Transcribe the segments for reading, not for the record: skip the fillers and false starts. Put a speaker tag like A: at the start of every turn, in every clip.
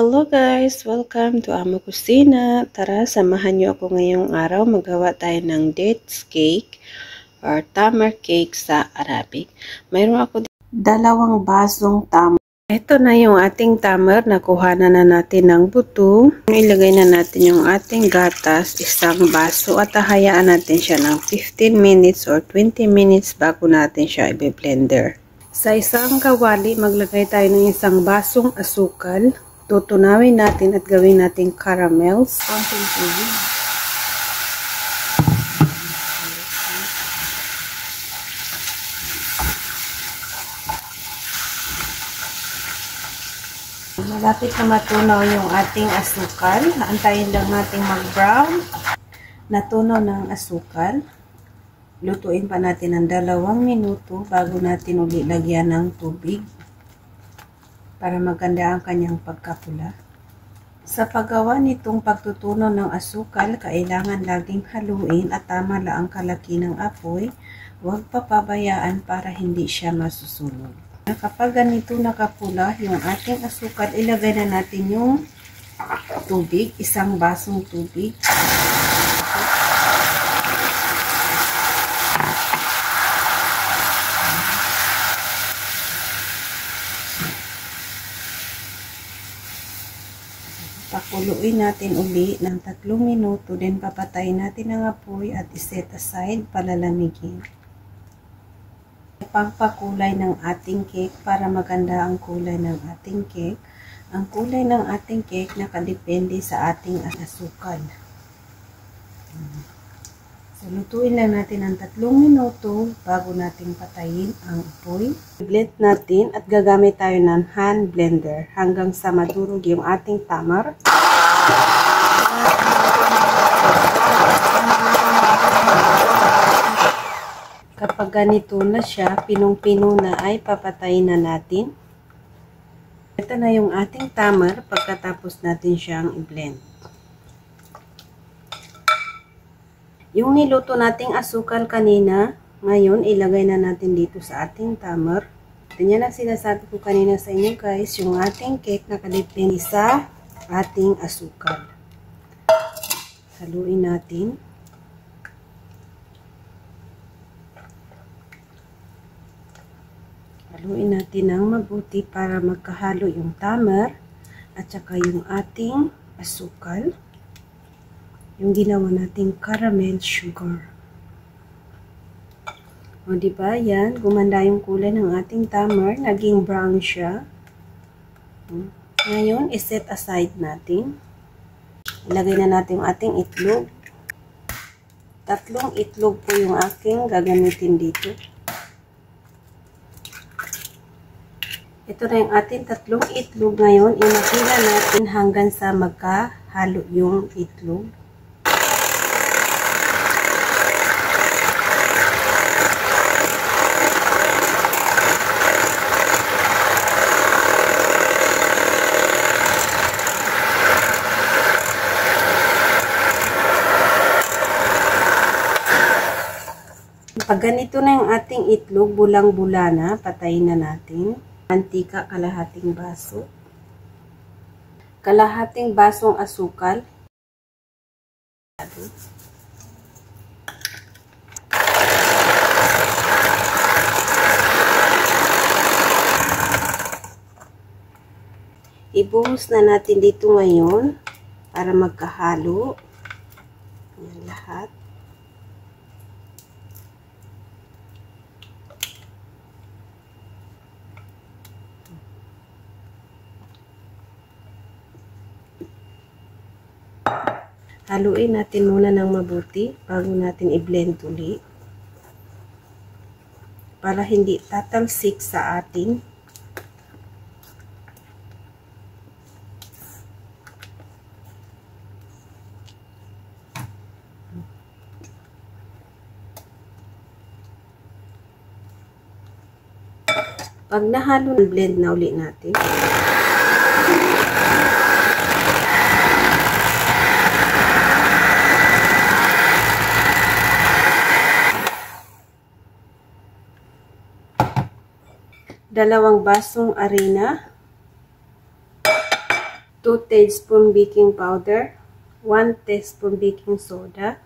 A: Hello guys! Welcome to Amo Kusina. Tara, samahan niyo ako ngayong araw. Magawa tayo ng dates cake or tamar cake sa Arabic. Mayroon ako 2 basong tamar. Ito na yung ating tamar. Nakuha na natin ng buto. Ilagay na natin yung ating gatas, 1 baso, at hayaan natin siya ng 15 minutes or 20 minutes bago natin siya i-blender. Sa isang kawali, maglagay tayo ng 1 basong asukal. Tutunawin natin at gawin natin caramels. Konting tubig. Malapit na matunaw yung ating asukal. Antayin lang natin mag-brown. Natunaw ng asukal. Lutuin pa natin ng 2 minuto bago natin uli lagyan ng tubig para maganda ang kanyang pagkapula. Sa paggawa nitong pagtutunaw ng asukal, kailangan laging haluin at tama lang ang kalaki ng apoy. Huwag papabayaan para hindi siya masusunog. Kapag ganito nakapula yung ating asukal, ilagay na natin yung tubig, 1 basong tubig. Pakuluin natin uli ng 3 minuto, then papatayin natin ang apoy at iset aside, palalamigin. Pagpakulay ng ating cake para maganda ang kulay ng ating cake. Ang kulay ng ating cake nakadepende sa ating asukal. So, lutuin lang natin ng 3 minuto bago natin patayin ang apoy. Blend natin at gagamit tayo ng hand blender hanggang sa madurog yung ating tamar. Kapag ganito na siya, pinong-pino na, ay papatayin na natin. Ito na yung ating tamar pagkatapos natin siyang i-blend. Yung niluto nating asukal kanina, ngayon ilagay na natin dito sa ating tamar. Ganyan ang sinasabi ko kanina sa inyo guys, yung ating cake nakadepende sa ating asukal. Haluin natin. Haluin natin ng mabuti para magkahalo yung tamar at saka yung ating asukal. Yung ginawa nating caramel sugar. O diba yan, gumanda yung kulay ng ating tamar, naging brown siya. Ngayon, iset aside natin. Ilagay na natin yung ating itlog. 3 itlog po yung aking gagamitin dito. Ito na yung ating 3 itlog ngayon. Inakila natin hanggang sa magkahalo yung itlog. Pag ganito na yung ating itlog, bulang-bula na, patayin na natin. Mantika, kalahating baso. Kalahating basong asukal. Ibuhos na natin dito ngayon para magkahalo. Yan lahat. Haluin natin muna ng mabuti bago natin i-blend uli para hindi tatalsik sa ating pag nahalo, blend na uli natin. dalawang basong arena, 2 teaspoon baking powder, 1 teaspoon baking soda,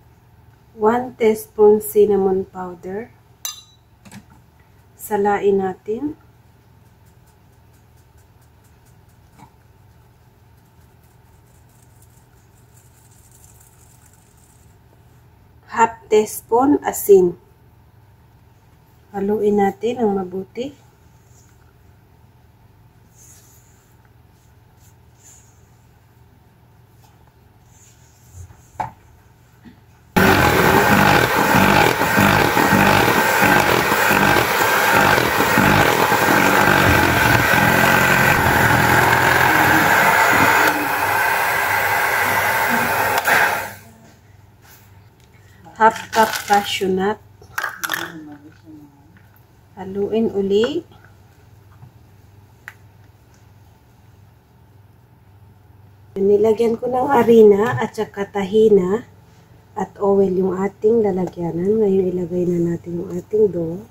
A: 1 teaspoon cinnamon powder. Salain natin. Half teaspoon asin. Haluin natin ang mabuti. Half cup cashew nut. Haluin uli. Nilagyan ko ng harina at saka tahina at oil yung ating lalagyanan. Ngayon ilagay na natin yung ating dough.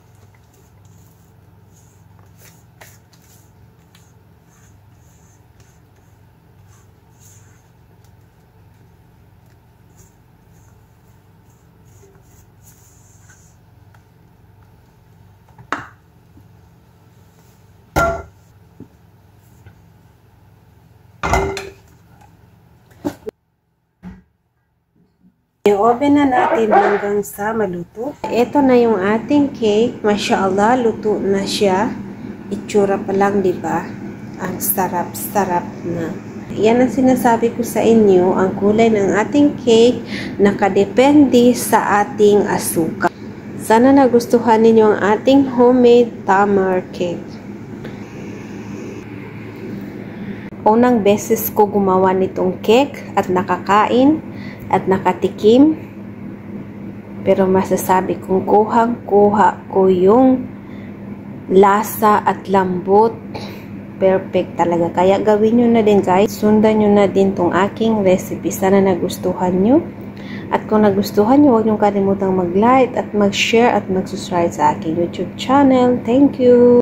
A: I-oven na natin hanggang sa maluto. Ito na yung ating cake. Mashallah, luto na siya. Itsura pa lang, di ba? Ang sarap-sarap na. Yan ang sinasabi ko sa inyo, ang kulay ng ating cake nakadepende sa ating asukal. Sana nagustuhan ninyo ang ating homemade tamar cake. Unang beses ko gumawa nitong cake at nakakain at nakatikim, pero masasabi kong kuhang-kuha ko yung lasa at lambot. Perfect talaga. Kaya gawin nyo na din guys. Sundan nyo na din tong aking recipe. Sana nagustuhan nyo. At kung nagustuhan nyo, huwag nyo kalimutang mag-like at mag-share at mag-subscribe sa aking YouTube channel. Thank you!